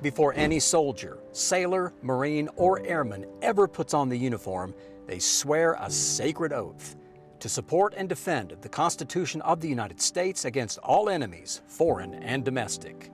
Before any soldier, sailor, Marine, or airman ever puts on the uniform, they swear a sacred oath to support and defend the Constitution of the United States against all enemies, foreign and domestic.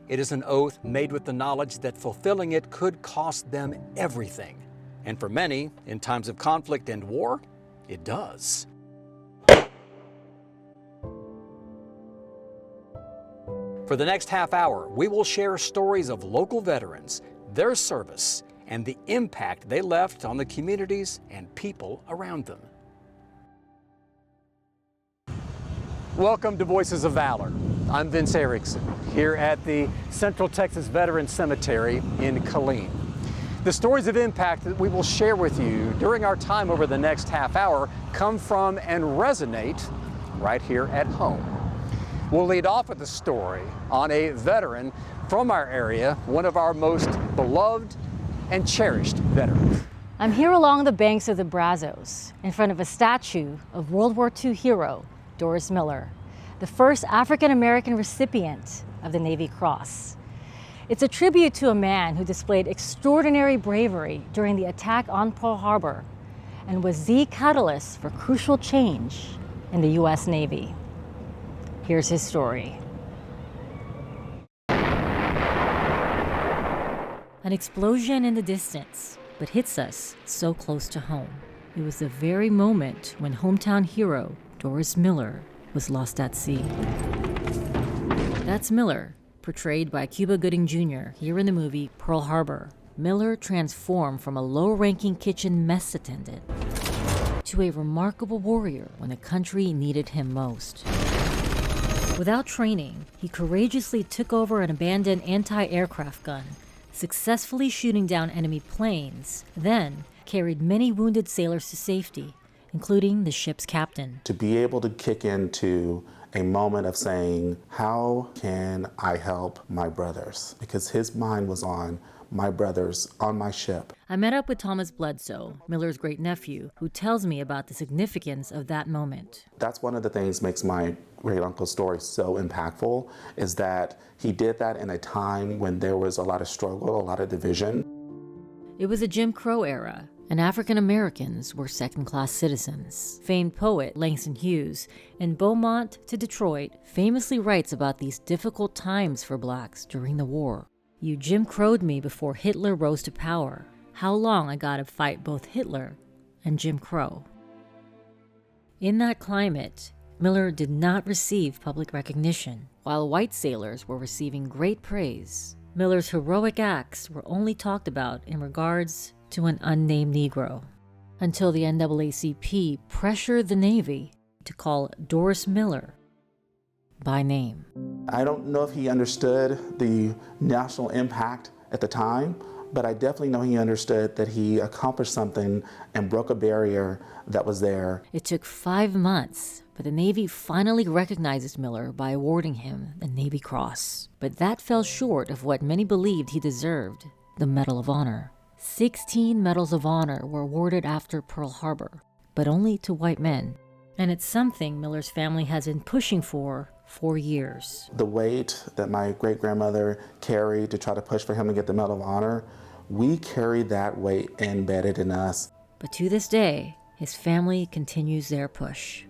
It is an oath made with the knowledge that fulfilling it could cost them everything. And for many, in times of conflict and war, it does. For the next half hour, we will share stories of local veterans, their service, and the impact they left on the communities and people around them. Welcome to Voices of Valor. I'm Vince Erickson, here at the Central Texas Veterans Cemetery in Killeen. The stories of impact that we will share with you during our time over the next half hour come from and resonate right here at home. We'll lead off with a story on a veteran from our area, one of our most beloved and cherished veterans. I'm here along the banks of the Brazos, in front of a statue of World War II hero Doris Miller, the first African-American recipient of the Navy Cross. It's a tribute to a man who displayed extraordinary bravery during the attack on Pearl Harbor and was the catalyst for crucial change in the U.S. Navy. Here's his story. An explosion in the distance, but hits us so close to home. It was the very moment when hometown hero Doris Miller was lost at sea. That's Miller, portrayed by Cuba Gooding Jr. here in the movie Pearl Harbor. Miller transformed from a low-ranking kitchen mess attendant to a remarkable warrior when the country needed him most. Without training, he courageously took over an abandoned anti-aircraft gun, successfully shooting down enemy planes, then carried many wounded sailors to safety, including the ship's captain. To be able to kick into a moment of saying, how can I help my brothers? Because his mind was on my brothers on my ship. I met up with Thomas Bledsoe, Miller's great-nephew, who tells me about the significance of that moment. That's one of the things makes my great uncle's story so impactful, is that he did that in a time when there was a lot of struggle, a lot of division. It was a Jim Crow era, and African Americans were second-class citizens. Famed poet Langston Hughes, in Beaumont to Detroit, famously writes about these difficult times for blacks during the war. You Jim Crowed me before Hitler rose to power. How long I gotta fight both Hitler and Jim Crow. In that climate, Miller did not receive public recognition, while white sailors were receiving great praise. Miller's heroic acts were only talked about in regards to an unnamed Negro, until the NAACP pressured the Navy to call Doris Miller by name. I don't know if he understood the national impact at the time, but I definitely know he understood that he accomplished something and broke a barrier that was there. It took 5 months, but the Navy finally recognizes Miller by awarding him the Navy Cross. But that fell short of what many believed he deserved, the Medal of Honor. 16 Medals of Honor were awarded after Pearl Harbor, but only to white men. And it's something Miller's family has been pushing for years. The weight that my great-grandmother carried to try to push for him to get the Medal of Honor, we carried that weight embedded in us. But to this day, his family continues their push.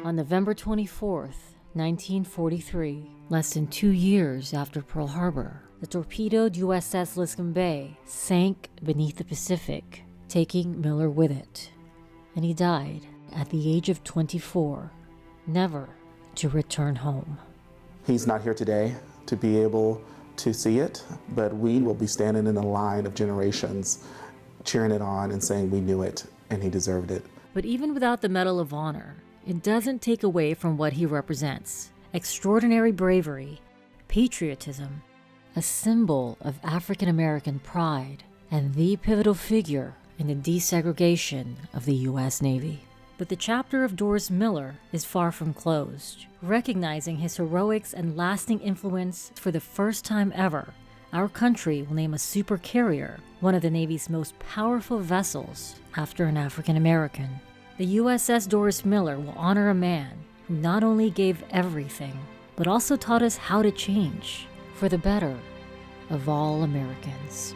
On November 24th, 1943, less than 2 years after Pearl Harbor, the torpedoed USS Liscombe Bay sank beneath the Pacific, taking Miller with it. And he died at the age of 24, never to return home. He's not here today to be able to see it, but we will be standing in a line of generations cheering it on and saying we knew it and he deserved it. But even without the Medal of Honor, it doesn't take away from what he represents. Extraordinary bravery, patriotism, a symbol of African American pride, and the pivotal figure in the desegregation of the U.S. Navy. But the chapter of Doris Miller is far from closed. Recognizing his heroics and lasting influence, for the first time ever, our country will name a super carrier one of the Navy's most powerful vessels after an African American. The USS Doris Miller will honor a man who not only gave everything, but also taught us how to change, for the better of all Americans.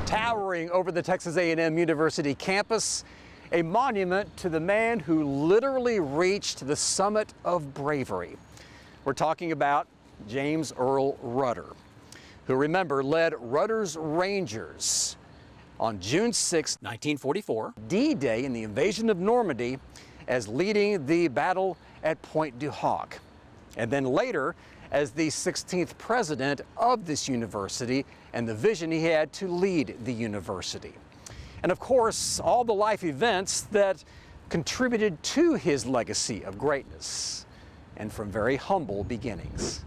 Towering over the Texas A&M University campus, a monument to the man who literally reached the summit of bravery. We're talking about James Earl Rudder, who, remember, led Rudder's Rangers on June 6, 1944, D-Day in the invasion of Normandy, as leading the battle at Pointe du Hoc, and then later as the 16th president of this university and the vision he had to lead the university. And of course, all the life events that contributed to his legacy of greatness, and from very humble beginnings.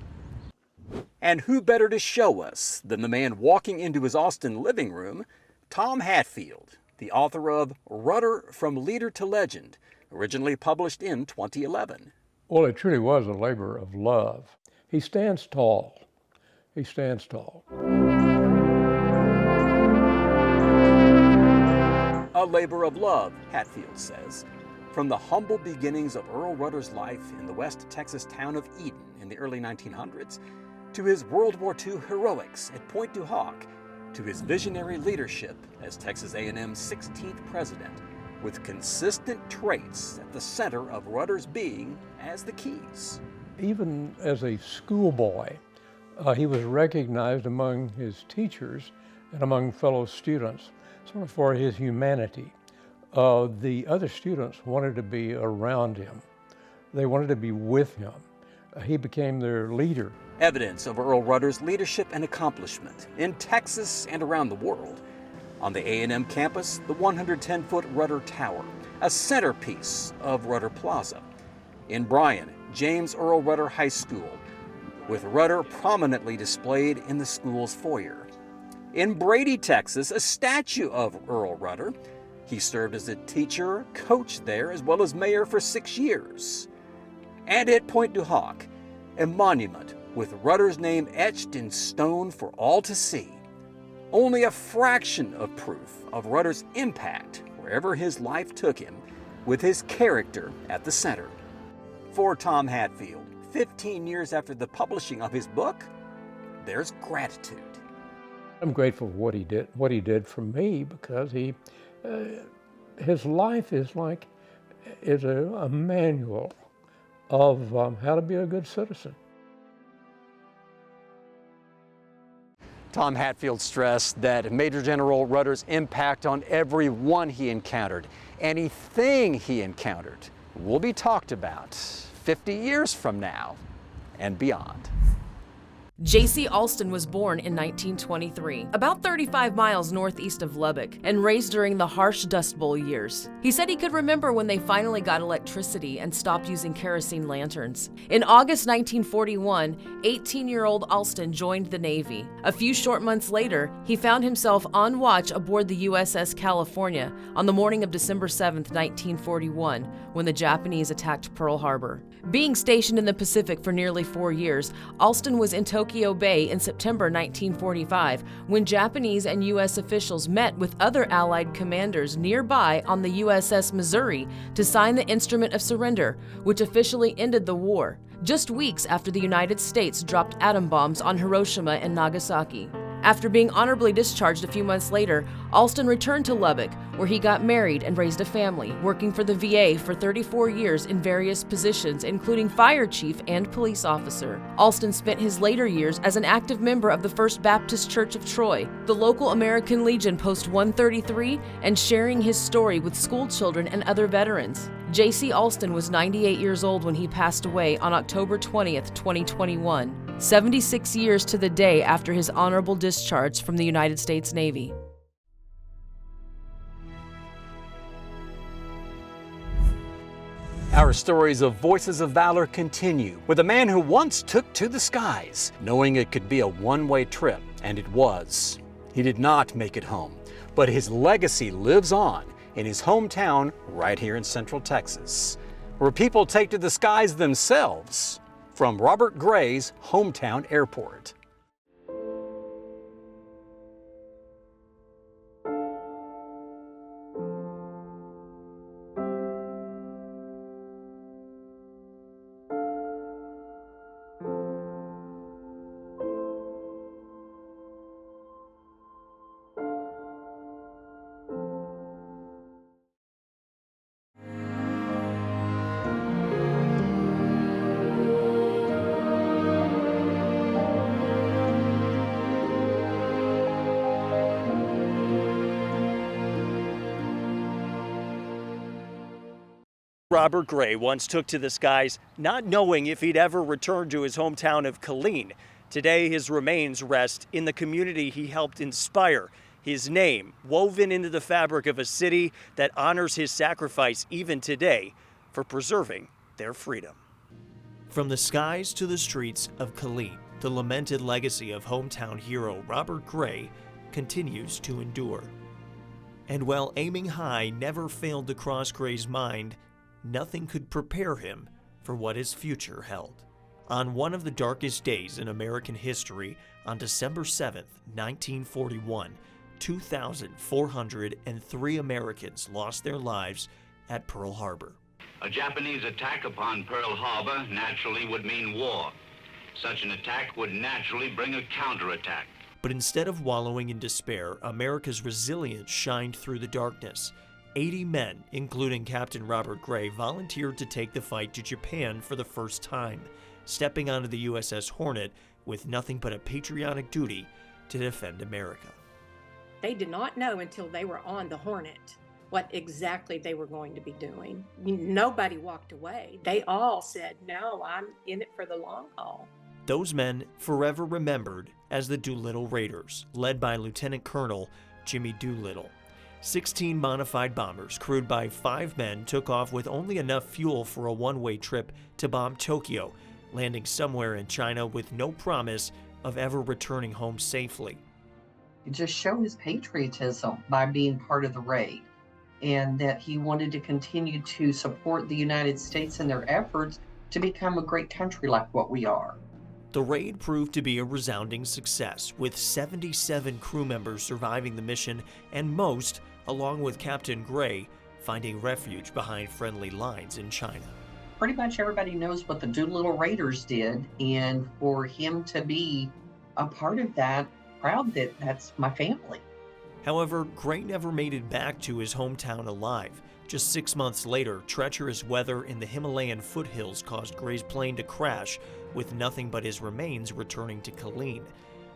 And who better to show us than the man walking into his Austin living room, Tom Hatfield, the author of Rudder from Leader to Legend, originally published in 2011. Well, it truly was a labor of love. He stands tall. He stands tall. A labor of love, Hatfield says. From the humble beginnings of Earl Rudder's life in the West Texas town of Eden in the early 1900s, to his World War II heroics at Pointe du Hoc, to his visionary leadership as Texas A&M's 16th president, with consistent traits at the center of Rudder's being as the keys. Even as a schoolboy, he was recognized among his teachers and among fellow students sort of for his humanity. The other students wanted to be around him. They wanted to be with him. He became their leader. Evidence of Earl Rudder's leadership and accomplishment in Texas and around the world. On the A&M campus, the 110-foot Rudder Tower, a centerpiece of Rudder Plaza. In Bryan, James Earl Rudder High School, with Rudder prominently displayed in the school's foyer. In Brady, Texas, a statue of Earl Rudder. He served as a teacher, coach there, as well as mayor for 6 years. And at Pointe du Hoc, a monument with Rudder's name etched in stone for all to see. Only a fraction of proof of Rudder's impact wherever his life took him, with his character at the center. For Tom Hatfield, 15 years after the publishing of his book, there's gratitude. I'm grateful for what he did for me, because his life is a manual of how to be a good citizen. Tom Hatfield stressed that Major General Rudder's impact on everyone he encountered, anything he encountered, will be talked about 50 years from now and beyond. J.C. Alston was born in 1923, about 35 miles northeast of Lubbock, and raised during the harsh Dust Bowl years. He said he could remember when they finally got electricity and stopped using kerosene lanterns. In August 1941, 18-year-old Alston joined the Navy. A few short months later, he found himself on watch aboard the USS California on the morning of December 7, 1941, when the Japanese attacked Pearl Harbor. Being stationed in the Pacific for nearly 4 years, Alston was in Tokyo Bay in September 1945 when Japanese and U.S. officials met with other Allied commanders nearby on the USS Missouri to sign the Instrument of Surrender, which officially ended the war, just weeks after the United States dropped atom bombs on Hiroshima and Nagasaki. After being honorably discharged a few months later, Alston returned to Lubbock, where he got married and raised a family, working for the VA for 34 years in various positions, including fire chief and police officer. Alston spent his later years as an active member of the First Baptist Church of Troy, the local American Legion Post 133, and sharing his story with school children and other veterans. J.C. Alston was 98 years old when he passed away on October 20th, 2021, 76 years to the day after his honorable discharge from the United States Navy. Our stories of Voices of Valor continue with a man who once took to the skies, knowing it could be a one-way trip, and it was. He did not make it home, but his legacy lives on in his hometown right here in Central Texas, where people take to the skies themselves from Robert Gray's hometown airport. Robert Gray once took to the skies, not knowing if he'd ever return to his hometown of Killeen. Today, his remains rest in the community he helped inspire. His name woven into the fabric of a city that honors his sacrifice even today for preserving their freedom. From the skies to the streets of Killeen, the lamented legacy of hometown hero Robert Gray continues to endure. And while aiming high never failed to cross Gray's mind, nothing could prepare him for what his future held. On one of the darkest days in American history, on December 7th, 1941, 2,403 Americans lost their lives at Pearl Harbor. A Japanese attack upon Pearl Harbor naturally would mean war. Such an attack would naturally bring a counterattack. But instead of wallowing in despair, America's resilience shined through the darkness. 80 men, including Captain Robert Gray, volunteered to take the fight to Japan for the first time, stepping onto the USS Hornet with nothing but a patriotic duty to defend America. They did not know until they were on the Hornet what exactly they were going to be doing. Nobody walked away. They all said, no, I'm in it for the long haul. Those men forever remembered as the Doolittle Raiders, led by Lieutenant Colonel Jimmy Doolittle. 16 modified bombers, crewed by 5 men, took off with only enough fuel for a one-way trip to bomb Tokyo, landing somewhere in China with no promise of ever returning home safely. It just showed his patriotism by being part of the raid, and that he wanted to continue to support the United States in their efforts to become a great country like what we are. The raid proved to be a resounding success, with 77 crew members surviving the mission and most, along with Captain Gray, finding refuge behind friendly lines in China. Pretty much everybody knows what the Doolittle Raiders did, and for him to be a part of that, proud that that's my family. However, Gray never made it back to his hometown alive. Just 6 months later, treacherous weather in the Himalayan foothills caused Gray's plane to crash, with nothing but his remains returning to Killeen.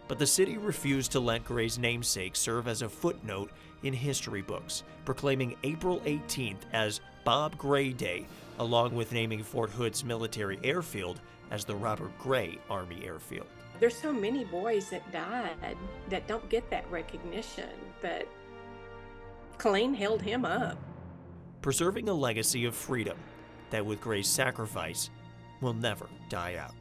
But the city refused to let Gray's namesake serve as a footnote in history books, proclaiming April 18th as Bob Gray Day, along with naming Fort Hood's military airfield as the Robert Gray Army Airfield. There's so many boys that died that don't get that recognition, but Killeen held him up. Preserving a legacy of freedom that, with Gray's sacrifice, will never die out.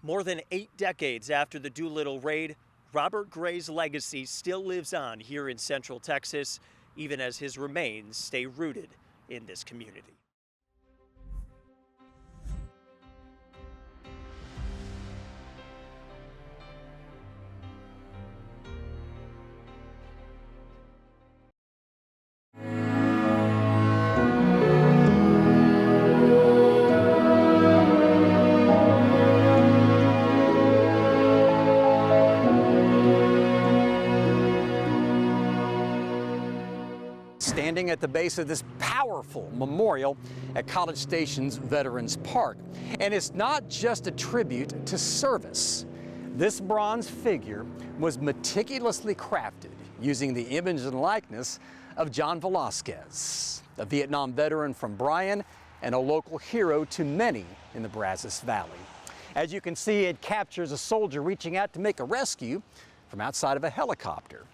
More than 8 decades after the Doolittle raid, Robert Gray's legacy still lives on here in Central Texas, even as his remains stay rooted in this community. Standing at the base of this powerful memorial at College Station's Veterans Park. And it's not just a tribute to service. This bronze figure was meticulously crafted using the image and likeness of John Velasquez, a Vietnam veteran from Bryan and a local hero to many in the Brazos Valley. As you can see, it captures a soldier reaching out to make a rescue from outside of a helicopter.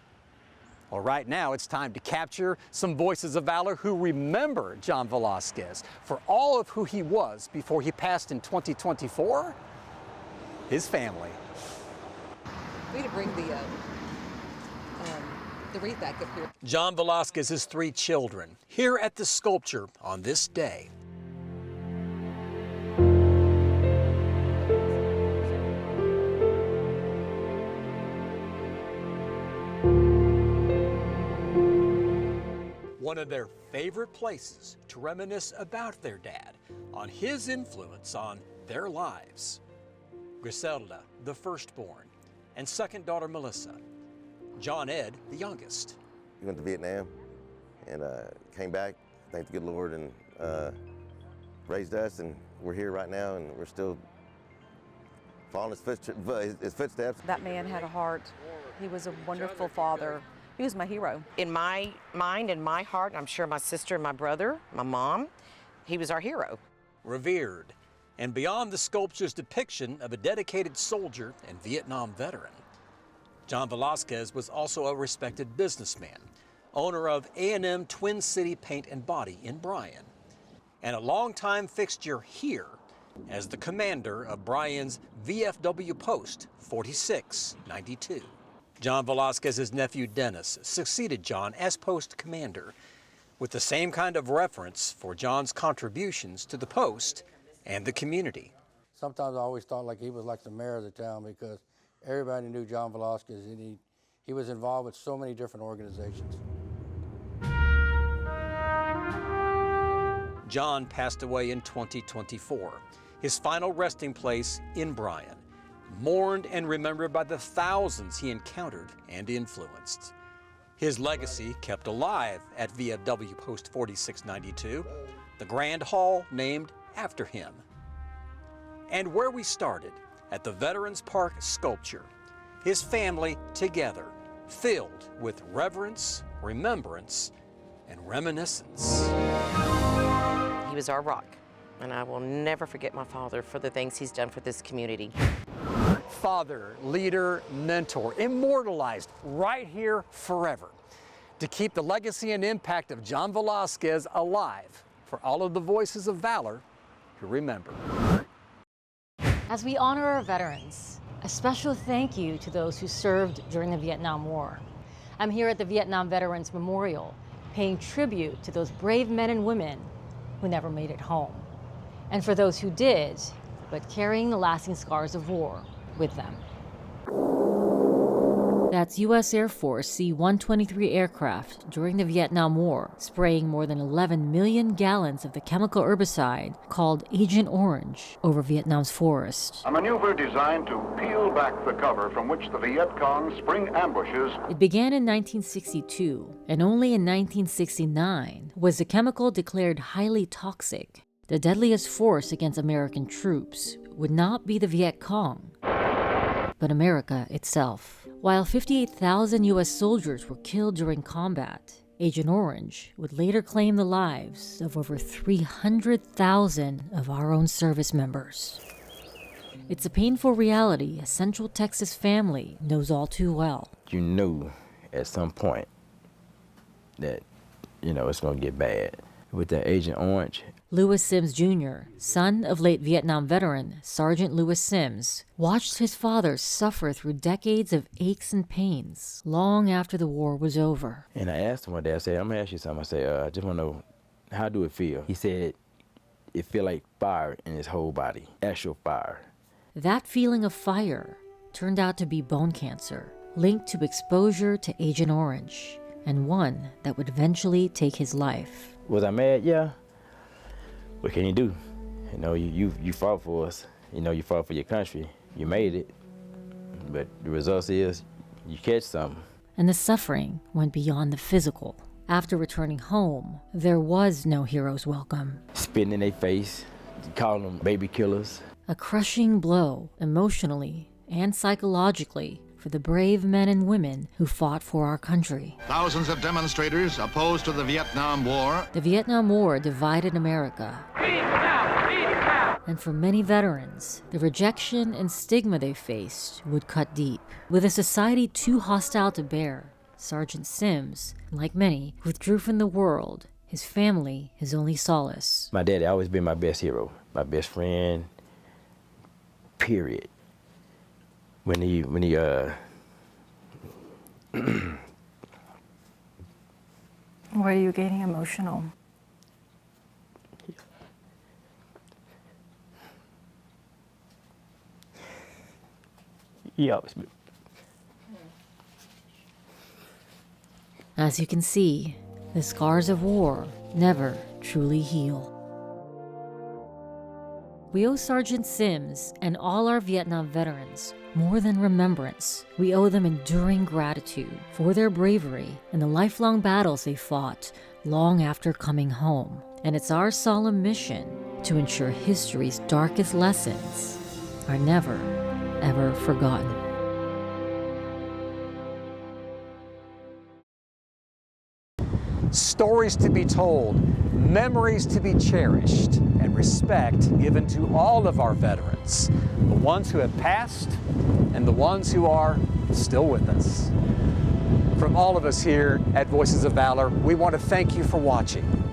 Well, right now it's time to capture some voices of valor who remember John Velasquez for all of who he was before he passed in 2024, his family. We need to bring the wreath back up here. John Velasquez's 3 children here at the sculpture on this day. One of their favorite places to reminisce about their dad, on his influence on their lives. Griselda, the firstborn, and second daughter Melissa. John Ed, the youngest. He went to Vietnam and came back, thank the good Lord, and raised us, and we're here right now, and we're still following his footsteps. That man had a heart. He was a wonderful father, He was my hero. In my mind and my heart, I'm sure my sister and my brother, my mom, he was our hero. Revered, and beyond the sculpture's depiction of a dedicated soldier and Vietnam veteran, John Velasquez was also a respected businessman, owner of A&M Twin City Paint and Body in Bryan, and a longtime fixture here as the commander of Bryan's VFW Post 4692. John Velasquez's nephew Dennis succeeded John as post commander, with the same kind of reverence for John's contributions to the post and the community. Sometimes I always thought like he was like the mayor of the town because everybody knew John Velasquez, and he was involved with so many different organizations. John passed away in 2024, his final resting place in Bryan, mourned and remembered by the thousands he encountered and influenced. His legacy kept alive at VFW Post 4692, the Grand Hall named after him. And where we started, at the Veterans Park sculpture, his family together, filled with reverence, remembrance, and reminiscence. He was our rock, and I will never forget my father for the things he's done for this community. Father, leader, mentor, immortalized right here forever, to keep the legacy and impact of John Velasquez alive for all of the voices of valor who remember. As we honor our veterans, a special thank you to those who served during the Vietnam War. I'm here at the Vietnam Veterans Memorial, paying tribute to those brave men and women who never made it home, and for those who did, but carrying the lasting scars of war with them. That's U.S. Air Force C-123 aircraft during the Vietnam War, spraying more than 11 million gallons of the chemical herbicide called Agent Orange over Vietnam's forest. A maneuver designed to peel back the cover from which the Viet Cong spring ambushes. It began in 1962, and only in 1969 was the chemical declared highly toxic. The deadliest force against American troops would not be the Viet Cong, but America itself. While 58,000 U.S. soldiers were killed during combat, Agent Orange would later claim the lives of over 300,000 of our own service members. It's a painful reality a Central Texas family knows all too well. You knew at some point that, it's going to get bad. With the Agent Orange, Lewis Sims Jr., son of late Vietnam veteran Sergeant Lewis Sims, watched his father suffer through decades of aches and pains long after the war was over. And I asked him one day, I said, I'm going to ask you something. I said, I just want to know, how do it feel? He said, it feel like fire in his whole body, actual fire. That feeling of fire turned out to be bone cancer, linked to exposure to Agent Orange, and one that would eventually take his life. Was I mad? Yeah. What can you do? You fought for us. You fought for your country. You made it. But the result is you catch something. And the suffering went beyond the physical. After returning home, there was no hero's welcome. Spitting in their face, calling them baby killers. A crushing blow, emotionally and psychologically, for the brave men and women who fought for our country. Thousands of demonstrators opposed to the Vietnam War. The Vietnam War divided America. And for many veterans, the rejection and stigma they faced would cut deep. With a society too hostile to bear, Sergeant Sims, like many, withdrew from the world, his family his only solace. My daddy always been my best hero, my best friend, period. When he Why are you getting emotional? He always been. As you can see, the scars of war never truly heal. We owe Sergeant Sims and all our Vietnam veterans more than remembrance. We owe them enduring gratitude for their bravery and the lifelong battles they fought long after coming home. And it's our solemn mission to ensure history's darkest lessons are never, ever forgotten. stories to be told, memories to be cherished, and respect given to all of our veterans, the ones who have passed and the ones who are still with us. From all of us here at Voices of Valor, we want to thank you for watching.